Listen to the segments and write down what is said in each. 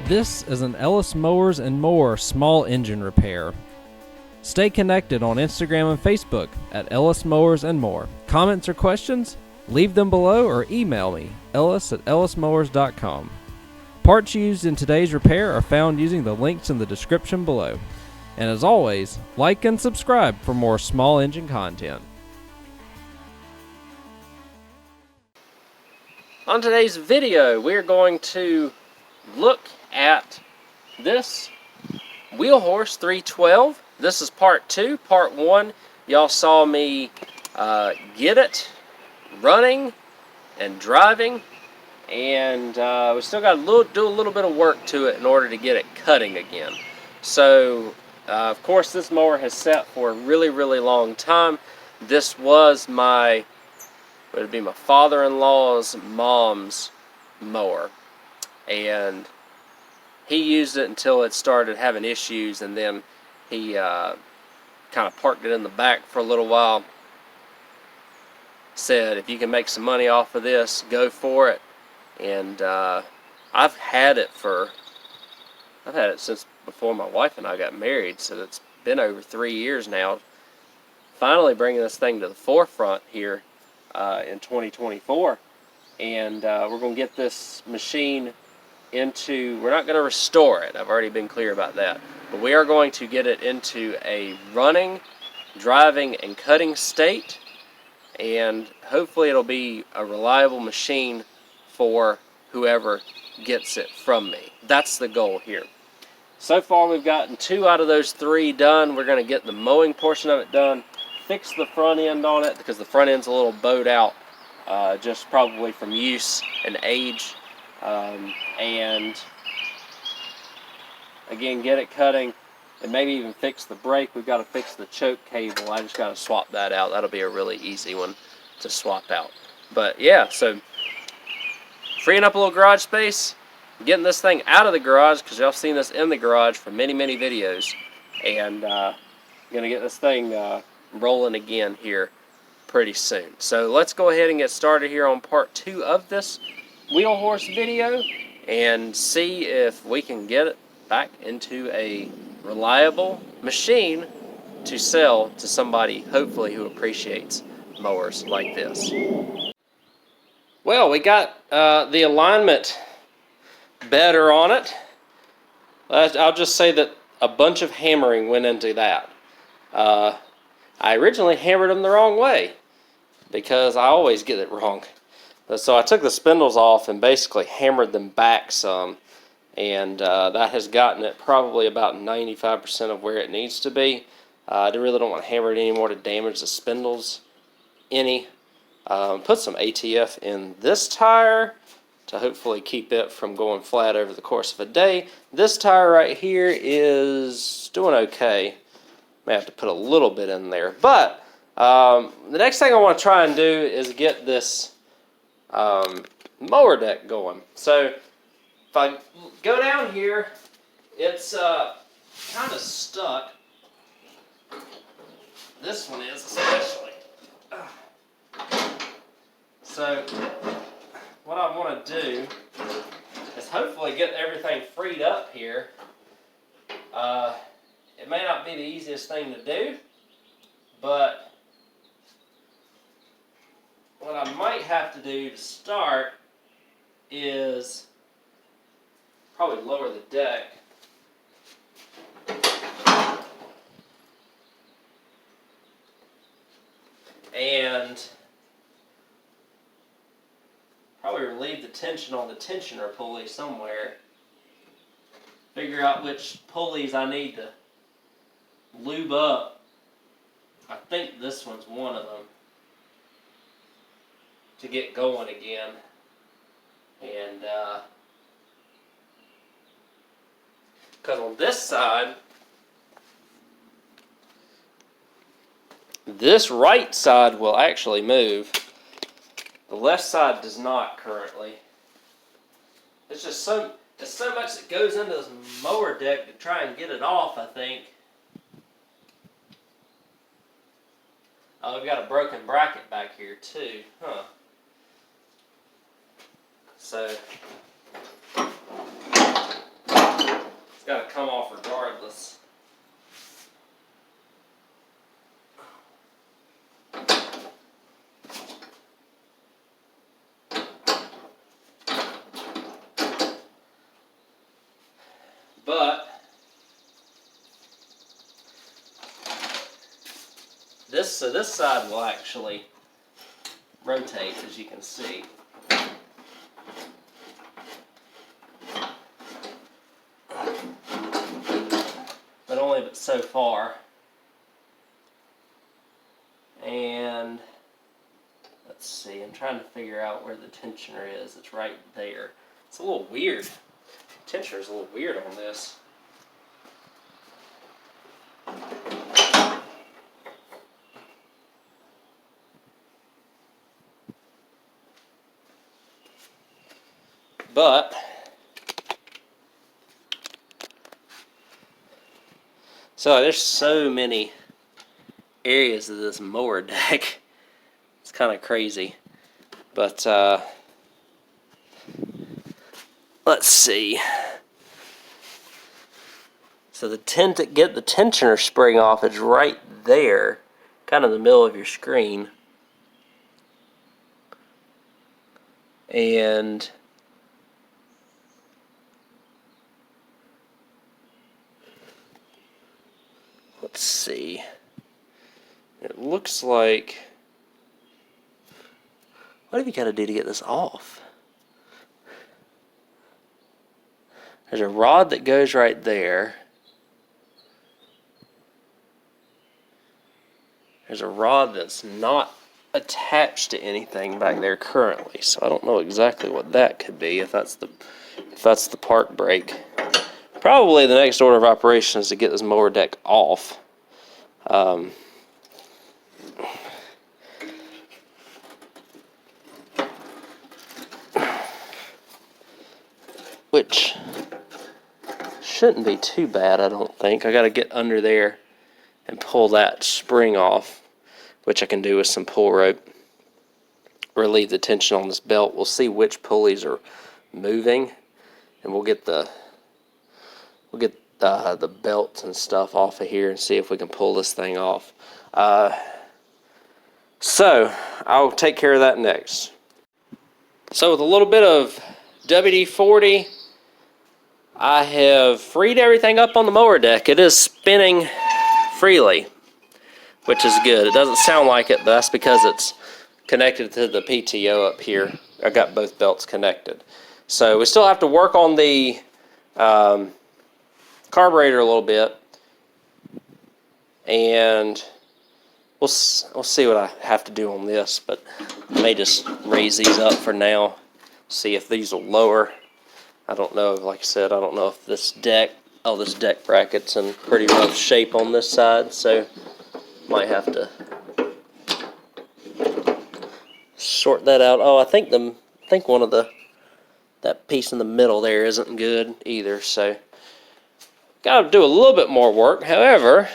This is an Ellis Mowers and More small engine repair. Stay connected on Instagram and Facebook at Ellis Mowers and More. Comments or questions? Leave them below or email me, ellis@ellismowers.com. Parts used in today's repair are found using the links in the description below. And as always, like and subscribe for more small engine content. On today's video, we're going to look at this Wheel Horse 312. This is part 2. Part 1, y'all saw me get it running and driving, and we still got to do a little bit of work to it in order to get it cutting again. So, of course, this mower has sat for a really, really long time. This was my father-in-law's mom's mower, and he used it until it started having issues, and then he kind of parked it in the back for a little while. Said, if you can make some money off of this, go for it. And I've had it since before my wife and I got married, so it's been over 3 years now. Finally bringing this thing to the forefront here in 2024, and we're going to get this machine into, we're not going to restore it, I've already been clear about that, but we are going to get it into a running, driving, and cutting state, and hopefully it'll be a reliable machine for whoever gets it from me. That's the goal here. So far we've gotten 2 out of those 3 done. We're going to get the mowing portion of it done, fix the front end on it because the front end's a little bowed out, just probably from use and age, and again get it cutting, and maybe even fix the brake. We've got to fix the choke cable. I just got to swap that out. That'll be a really easy one to swap out. But yeah, so freeing up a little garage space, getting this thing out of the garage because y'all seen this in the garage for many, many videos, and gonna get this thing rolling again here pretty soon. So let's go ahead and get started here on part 2 of this Wheel Horse video and see if we can get it back into a reliable machine to sell to somebody hopefully who appreciates mowers like this. Well, we got the alignment better on it. I'll just say that a bunch of hammering went into that. I originally hammered them the wrong way because I always get it wrong. So I took the spindles off and basically hammered them back some, and that has gotten it probably about 95% of where it needs to be. I really don't want to hammer it anymore to damage the spindles any. Put some ATF in this tire to hopefully keep it from going flat over the course of a day. This tire right here is doing okay. May have to put a little bit in there. But the next thing I want to try and do is get this mower deck going. So if I go down here, it's kind of stuck. This one is especially. So what I want to do is hopefully get everything freed up here. It may not be the easiest thing to do, but what I might have to do to start is probably lower the deck. And probably relieve the tension on the tensioner pulley somewhere. Figure out which pulleys I need to lube up. I think this one's one of them to get going again. And because on this side, this right side will actually move. The left side does not currently. It's just there's so much that goes into this mower deck to try and get it off, I think. Oh, we've got a broken bracket back here too, huh? So this side will actually rotate, as you can see. But only so far. And let's see, I'm trying to figure out where the tensioner is. It's right there. It's a little weird. The tensioner's a little weird on this. But so there's so many areas of this mower deck. It's kind of crazy. But let's see. So the get the tensioner spring off is right there, kind of in the middle of your screen. And let's see. It looks like, what have you got to do to get this off? There's a rod that goes right there. There's a rod that's not attached to anything back there currently, so I don't know exactly what that could be. If that's the park brake. Probably the next order of operations is to get this mower deck off. Which shouldn't be too bad, I don't think. I got to get under there and pull that spring off, which I can do with some pull rope. Relieve the tension on this belt. We'll see which pulleys are moving, and we'll get the belts and stuff off of here and see if we can pull this thing off. So I'll take care of that next. So with a little bit of WD-40, I have freed everything up on the mower deck. It is spinning freely, which is good. It doesn't sound like it, but that's because it's connected to the PTO up here. I got both belts connected. So we still have to work on the carburetor a little bit, and we'll see what I have to do on this, but I may just raise these up for now, see if these will lower. I don't know, like I said, I don't know if this deck bracket's in pretty rough shape on this side, so might have to sort that out. Oh, I think one of that piece in the middle there isn't good either, so got to do a little bit more work. However,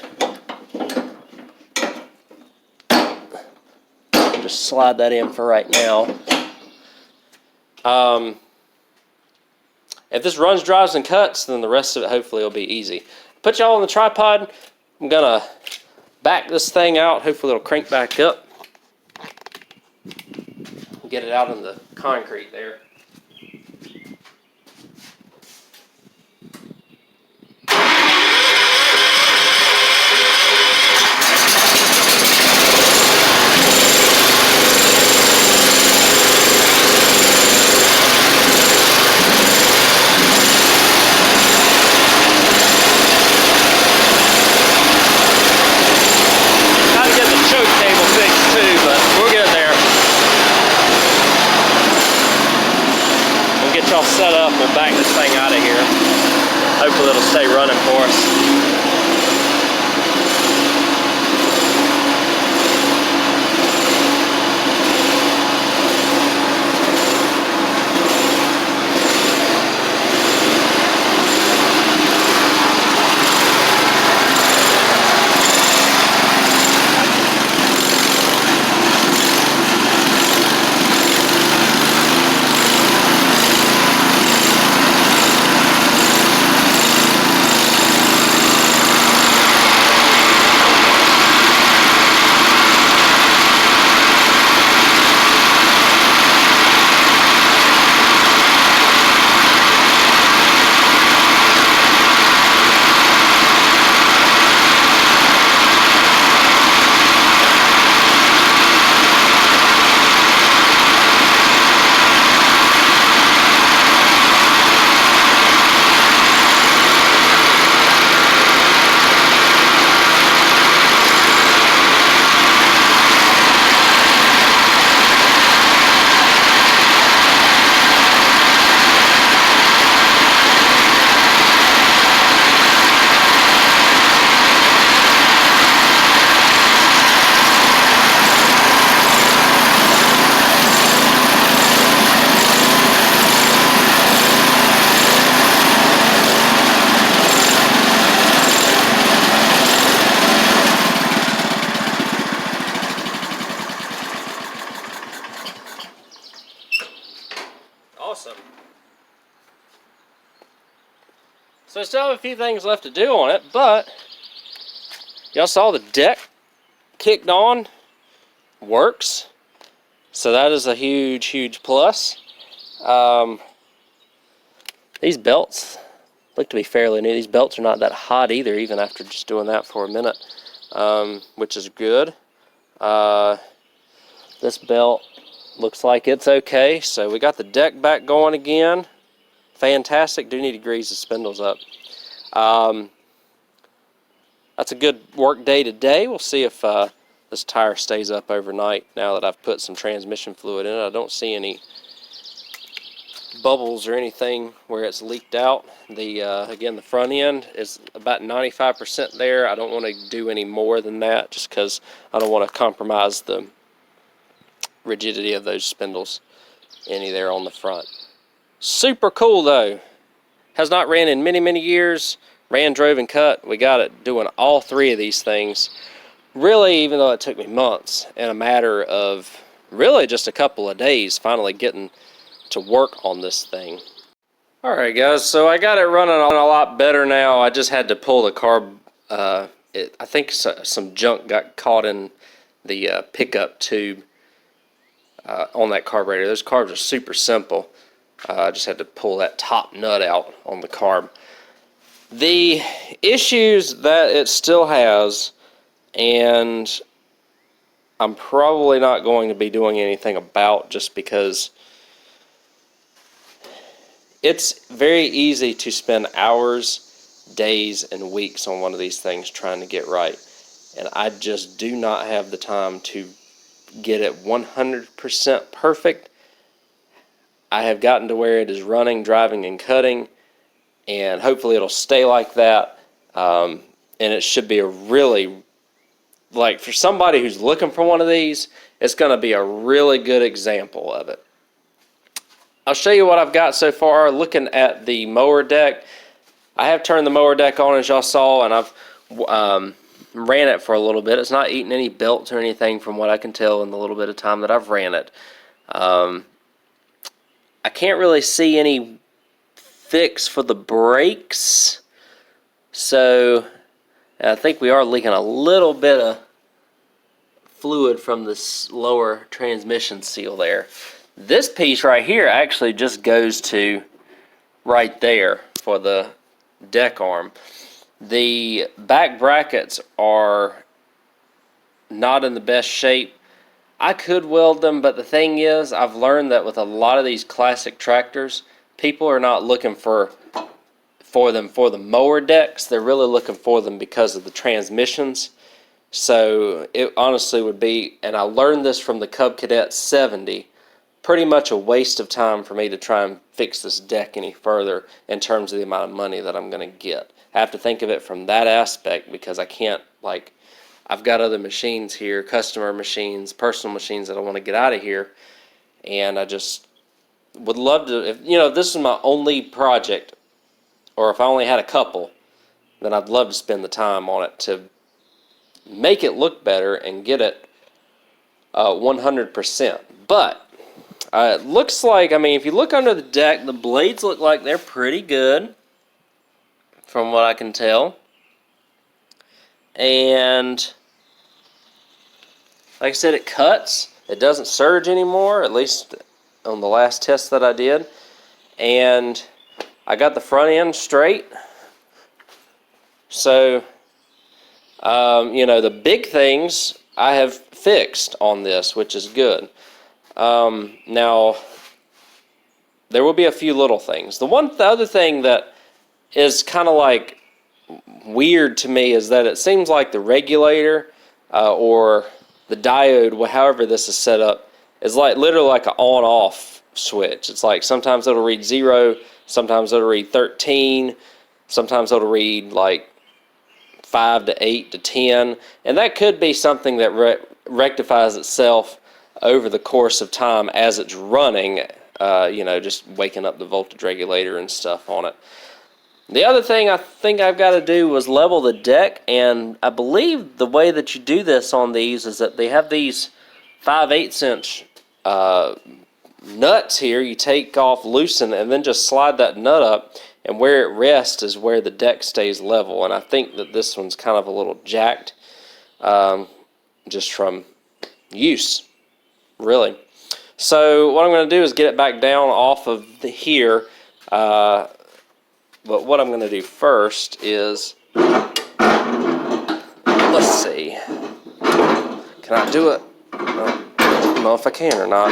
I'll just slide that in for right now. If this runs, drives, and cuts, then the rest of it hopefully will be easy. Put y'all on the tripod. I'm gonna back this thing out. Hopefully it'll crank back up. Get it out in the concrete there. Set up, we'll back this thing out of here. Hopefully it'll stay running for us. Awesome. So I still have a few things left to do on it, but y'all saw the deck kicked on, works. So that is a huge, huge plus. These belts look to be fairly new. These belts are not that hot either, even after just doing that for a minute, which is good. This belt looks like it's okay. So we got the deck back going again. Fantastic. Do need to grease the spindles up. That's a good work day today. We'll see if this tire stays up overnight now that I've put some transmission fluid in it. I don't see any bubbles or anything where it's leaked out. Again, the front end is about 95% there. I don't want to do any more than that just because I don't want to compromise the rigidity of those spindles any there on the front. Super cool though. Has not ran in many, many years. Ran, drove, and cut. We got it doing all three of these things. Really, even though it took me months, in a matter of really just a couple of days, finally getting to work on this thing. Alright guys, so I got it running on a lot better now. I just had to pull the carb. I think some junk got caught in the pickup tube on that carburetor. Those carbs are super simple. I just had to pull that top nut out on the carb. The issues that it still has, and I'm probably not going to be doing anything about, just because it's very easy to spend hours, days, and weeks on one of these things trying to get right. And I just do not have the time to get it 100% perfect. I have gotten to where it is running, driving, and cutting, and hopefully it'll stay like that. And it should be a really, like, for somebody who's looking for one of these, it's going to be a really good example of it. I'll show you what I've got so far. Looking at the mower deck, I have turned the mower deck on, as y'all saw, and I've ran it for a little bit. It's not eating any belts or anything from what I can tell in the little bit of time that I've ran it. I can't really see any fix for the brakes, so I think we are leaking a little bit of fluid from this lower transmission seal there. This piece right here actually just goes to right there for the deck arm. The back brackets are not in the best shape. I could weld them, but the thing is, I've learned that with a lot of these classic tractors, people are not looking for them for the mower decks. They're really looking for them because of the transmissions. So it honestly would be, and I learned this from the Cub Cadet 70, pretty much a waste of time for me to try and fix this deck any further in terms of the amount of money that I'm going to get. I have to think of it from that aspect, because I can't, like, I've got other machines here, customer machines, personal machines that I want to get out of here, and I just would love to, if this is my only project, or if I only had a couple, then I'd love to spend the time on it to make it look better and get it 100%. But it looks like, I mean, if you look under the deck, the blades look like they're pretty good, from what I can tell. And like I said, it cuts. It doesn't surge anymore, at least on the last test that I did. And I got the front end straight. So, the big things I have fixed on this, which is good. Now, there will be a few little things. The other thing that is kind of like weird to me is that it seems like the regulator or the diode, however this is set up, is like literally like an on-off switch. It's like sometimes it'll read 0, sometimes it'll read 13, sometimes it'll read like 5 to 8 to 10, and that could be something that rectifies itself over the course of time as it's running, just waking up the voltage regulator and stuff on it. The other thing I think I've got to do was level the deck, and I believe the way that you do this on these is that they have these 5/8 inch nuts here, you take off, loosen, and then just slide that nut up, and where it rests is where the deck stays level. And I think that this one's kind of a little jacked, just from use, really. So what I'm going to do is get it back down off of here, but what I'm going to do first is, let's see, can I do it? I don't know if I can or not.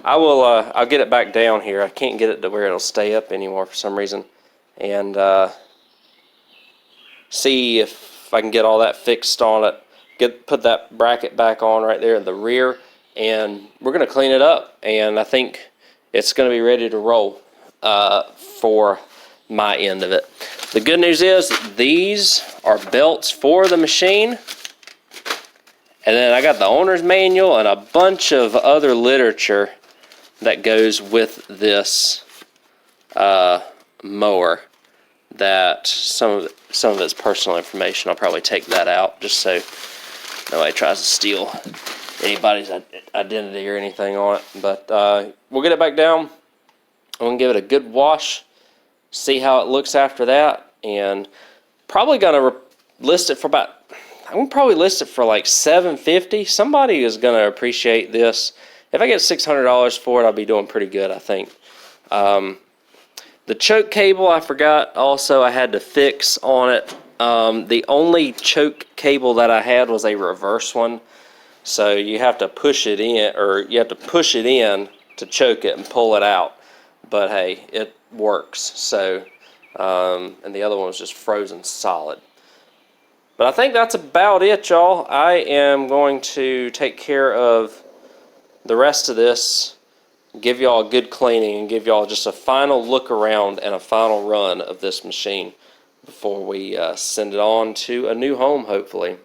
Oh well. I'll get it back down here. I can't get it to where it'll stay up anymore for some reason. And see if I can get all that fixed on it. Put that bracket back on right there in the rear. And we're going to clean it up. And I think it's going to be ready to roll for my end of it. The good news is these are belts for the machine. And then I got the owner's manual and a bunch of other literature that goes with this mower. That some of it's personal information. I'll probably take that out just so nobody tries to steal anybody's identity or anything on it. But we'll get it back down. I'm gonna give it a good wash, see how it looks after that, and probably gonna list it for about. I'm gonna probably list it for like $750. Somebody is gonna appreciate this. If I get $600 for it, I'll be doing pretty good, I think. The choke cable, I forgot also I had to fix on it. The only choke cable that I had was a reverse one. So you have to push it in, or you have to push it in to choke it and pull it out. But hey, it works. So, and the other one was just frozen solid. But I think that's about it, y'all. I am going to take care of the rest of this, give y'all a good cleaning, and give y'all just a final look around and a final run of this machine before we send it on to a new home, hopefully.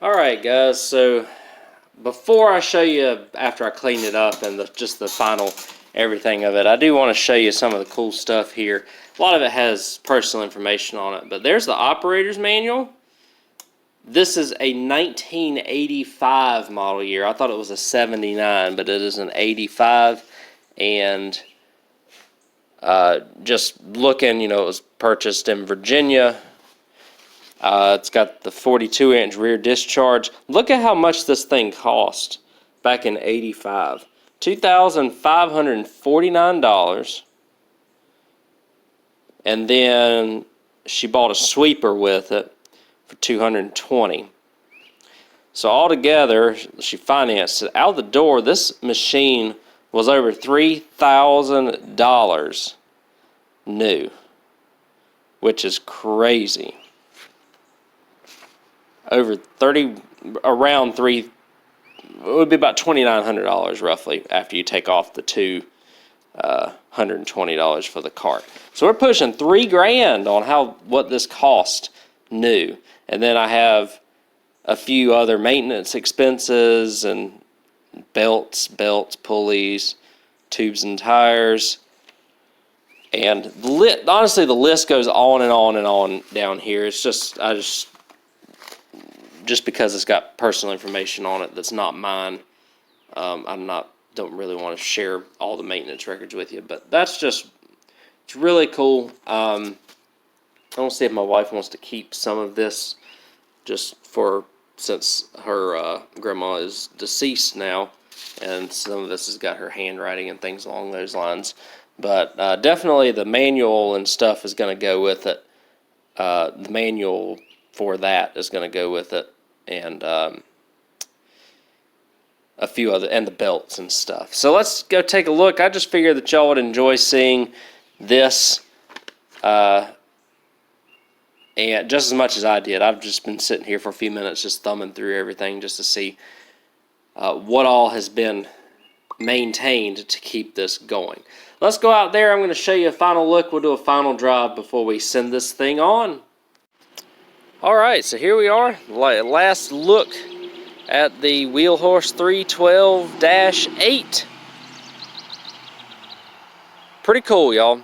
Alright guys, so before I show you after I clean it up and just the final everything of it, I do want to show you some of the cool stuff here. A lot of it has personal information on it, but there's the operator's manual. This is a 1985 model year. I thought it was a 79, but it is an 85. And just looking, it was purchased in Virginia. It's got the 42-inch rear discharge. Look at how much this thing cost back in 85. $2,549. And then she bought a sweeper with it for $220. So altogether, she financed it. Out the door, this machine was over $3,000 new, which is crazy. Around it would be about $2,900 roughly after you take off the $120 for the cart. So we're pushing $3,000 on what this cost new. And then I have a few other maintenance expenses and belts, pulleys, tubes and tires. And honestly, the list goes on and on and on down here. It's just because it's got personal information on it that's not mine. Don't really want to share all the maintenance records with you, but it's really cool. I want to see if my wife wants to keep some of this since her grandma is deceased now, and some of this has got her handwriting and things along those lines. But definitely the manual and stuff is going to go with it. The manual for that is going to go with it, and a few other, and the belts and stuff. So let's go take a look. I just figured that y'all would enjoy seeing this, and just as much as I did. I've just been sitting here for a few minutes just thumbing through everything just to see what all has been maintained to keep this going. Let's go out there. I'm going to show you a final look. We'll do a final drive before we send this thing on. Alright, so here we are. Last look at the Wheelhorse 312-8. Pretty cool, y'all.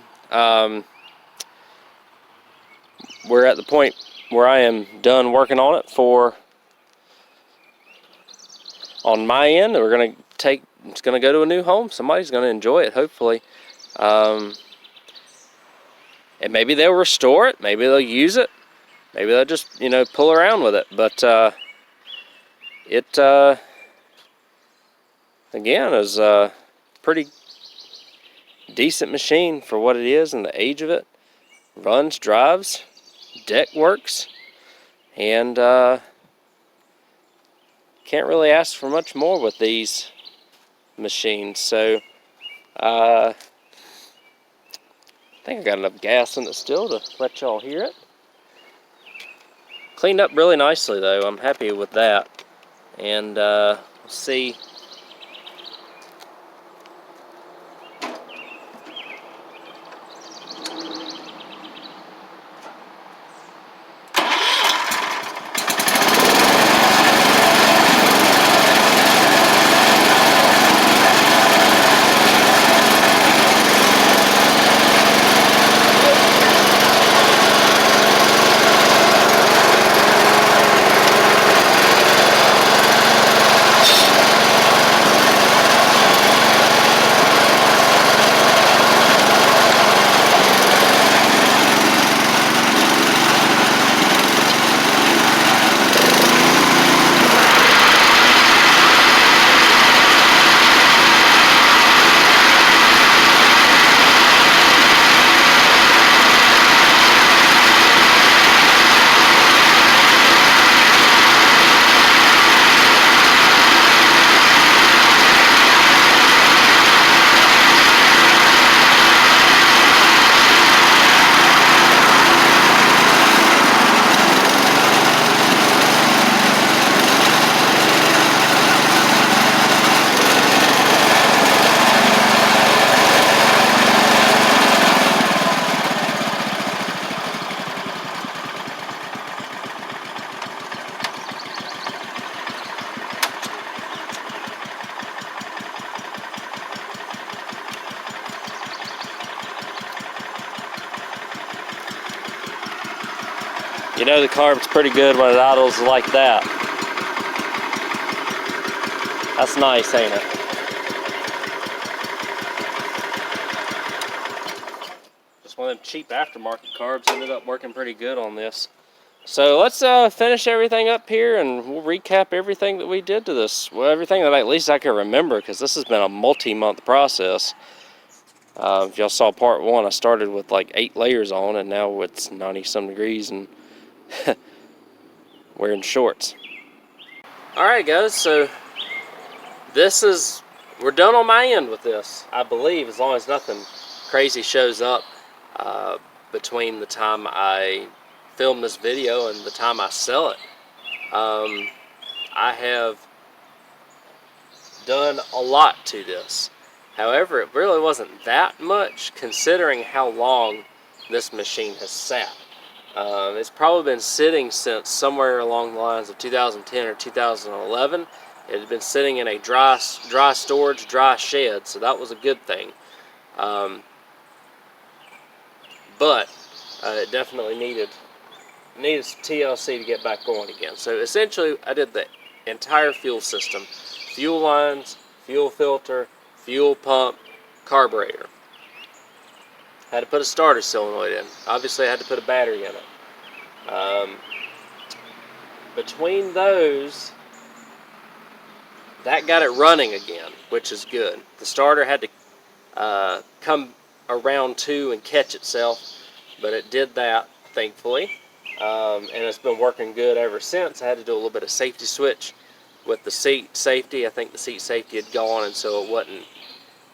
We're at the point where I am done working on it on my end. We're gonna it's gonna go to a new home. Somebody's gonna enjoy it, hopefully. And maybe they'll restore it, maybe they'll use it, maybe they'll just, pull around with it. But it again is a pretty decent machine for what it is and the age of it. Runs, drives, deck works, and can't really ask for much more with these machines. So I think I got enough gas in it still to let y'all hear it. Cleaned up really nicely though. I'm happy with that. And we'll see. The carb's pretty good when it idles like that. That's nice, ain't it? Just one of them cheap aftermarket carbs ended up working pretty good on this. So let's finish everything up here and we'll recap everything that we did to this. Well, everything that at least I can remember, because this has been a multi-month process. If y'all saw part 1, I started with like 8 layers on, and now it's 90-some degrees and wearing shorts. Alright guys, so we're done on my end with this, I believe, as long as nothing crazy shows up between the time I film this video and the time I sell it. I have done a lot to this. However, it really wasn't that much considering how long this machine has sat. It's probably been sitting since somewhere along the lines of 2010 or 2011. It had been sitting in a dry storage, dry shed, so that was a good thing. But it definitely needed some TLC to get back going again. So essentially, I did the entire fuel system: fuel lines, fuel filter, fuel pump, carburetor. Had to put a starter solenoid in. Obviously, I had to put a battery in it. Between those, that got it running again, which is good. The starter had to come around to and catch itself, but it did that, thankfully. And it's been working good ever since. I had to do a little bit of safety switch with the seat safety. I think the seat safety had gone, and so it wasn't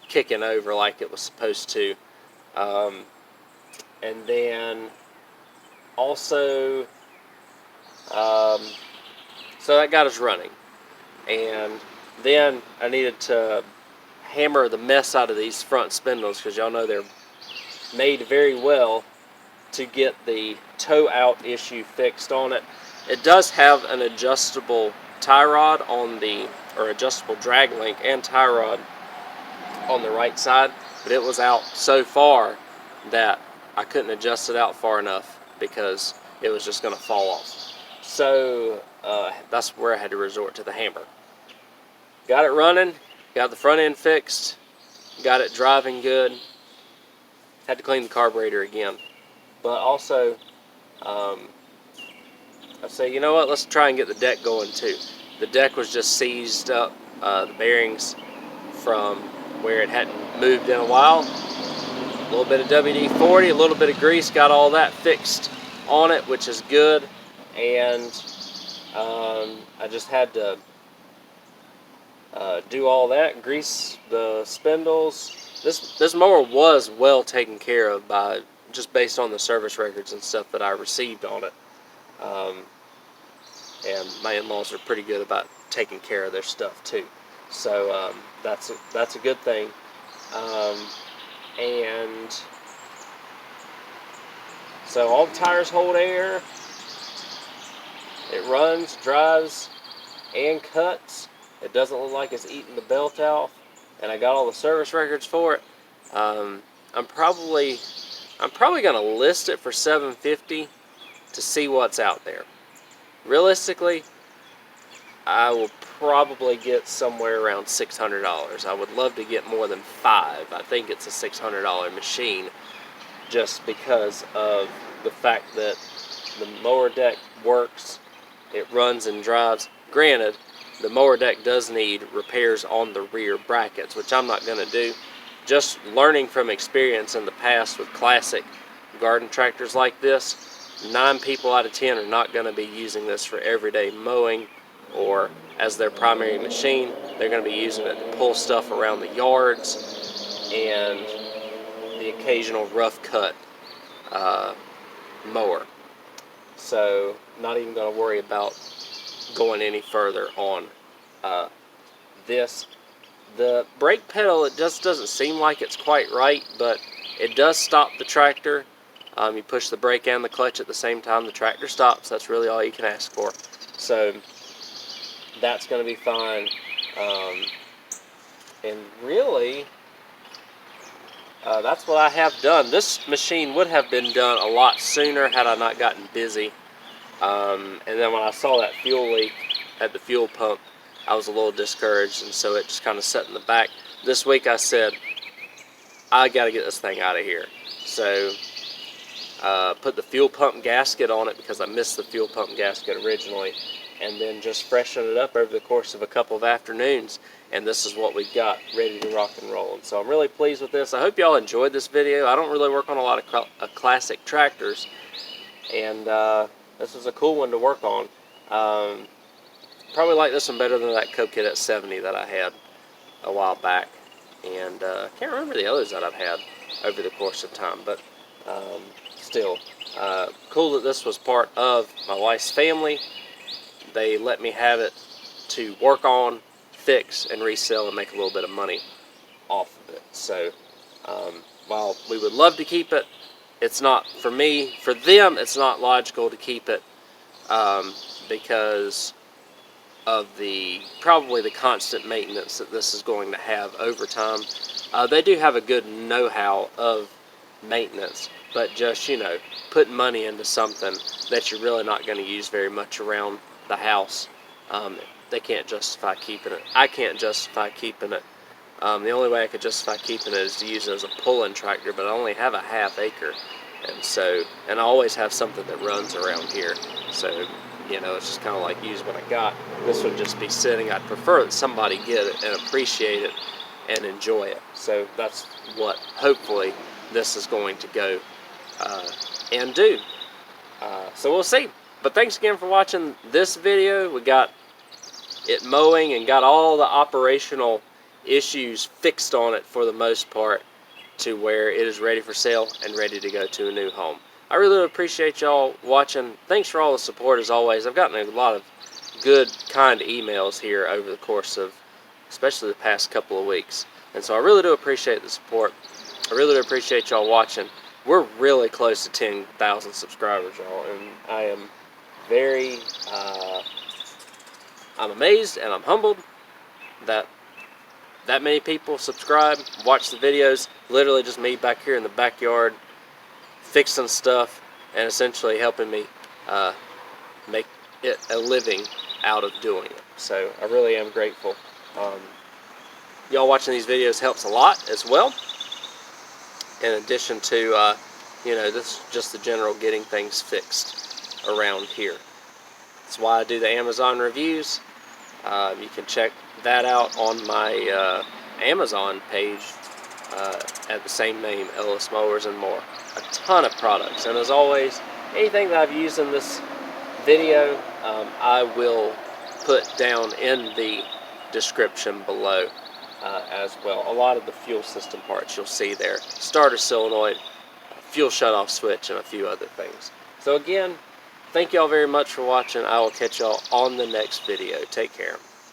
kicking over like it was supposed to. And then also, so that got us running. And then I needed to hammer the mess out of these front spindles, because y'all know they're made very well to get the toe out issue fixed on it. It does have an adjustable tie rod on or adjustable drag link and tie rod on the right side, but it was out so far that I couldn't adjust it out far enough because it was just going to fall off. So that's where I had to resort to the hammer. Got it running, got the front end fixed, got it driving good. Had to clean the carburetor again. But also, I say, you know what, let's try and get the deck going too. The deck was just seized up, the bearings from where it hadn't moved in a while. A little bit of WD-40, a little bit of grease, got all that fixed on it, which is good. And I just had to do all that, grease the spindles. This mower was well taken care of by, just based on the service records and stuff that I received on it. And my in-laws are pretty good about taking care of their stuff too. So that's a good thing. And so all the tires hold air. It runs, drives, and cuts. It doesn't look like it's eating the belt off. And I got all the service records for it. I'm probably gonna list it for $750 to see what's out there. Realistically, I will probably get somewhere around $600. I would love to get more than 5. I think it's a $600 machine, just because of the fact that the mower deck works, it runs and drives. Granted, the mower deck does need repairs on the rear brackets, which I'm not going to do. Just learning from experience in the past with classic garden tractors like this, 9 people out of 10 are not going to be using this for everyday mowing or as their primary machine. They're going to be using it to pull stuff around the yards and the occasional rough cut mower. So not even going to worry about going any further on this. The brake pedal, it just doesn't seem like it's quite right, but it does stop the tractor. You push the brake and the clutch at the same time, the tractor stops. That's really all you can ask for. So that's going to be fine. And really, that's what I have done. This machine would have been done a lot sooner had I not gotten busy. And then when I saw that fuel leak at the fuel pump, I was a little discouraged, and so it just kind of sat in the back. This week I said, I got to get this thing out of here. So put the fuel pump gasket on it because I missed the fuel pump gasket originally, and then just freshen it up over the course of a couple of afternoons, and this is what we've got ready to rock and roll. And so I'm really pleased with this. I hope y'all enjoyed this video. I don't really work on a lot of classic tractors, and this was a cool one to work on. Probably like this one better than that Coke Cadet 70 that I had a while back, and I can't remember the others that I've had over the course of time, but still cool that this was part of my wife's family. They let me have it to work on, fix, and resell and make a little bit of money off of it. So while we would love to keep it, it's not, for me, for them, it's not logical to keep it because of probably the constant maintenance that this is going to have over time. They do have a good know-how of maintenance, but just, you know, putting money into something that you're really not going to use very much around the house, they can't justify keeping it. I can't justify keeping it. The only way I could justify keeping it is to use it as a pull-in tractor, but I only have a ½ acre, and I always have something that runs around here, so you know, it's just kind of like use what I got. This would just be sitting. I'd prefer that somebody get it and appreciate it and enjoy it. So that's what hopefully this is going to go and do. So we'll see. But thanks again for watching this video. We got it mowing and got all the operational issues fixed on it for the most part to where it is ready for sale and ready to go to a new home. I really appreciate y'all watching. Thanks for all the support as always. I've gotten a lot of good, kind emails here over the course of especially the past couple of weeks. And so I really do appreciate the support. I really do appreciate y'all watching. We're really close to 10,000 subscribers, y'all, and I am very, I'm amazed and I'm humbled that many people subscribe, watch the videos. Literally just me back here in the backyard fixing stuff and essentially helping me make it a living out of doing it. So I really am grateful. Y'all watching these videos helps a lot as well. In addition to, this is just the general getting things fixed around here. That's why I do the Amazon reviews. You can check that out on my Amazon page at the same name, Ellis Mowers and More. A ton of products, and as always, anything that I've used in this video, I will put down in the description below as well. A lot of the fuel system parts you'll see there. Starter solenoid, fuel shutoff switch, and a few other things. So again, thank y'all very much for watching. I will catch y'all on the next video. Take care.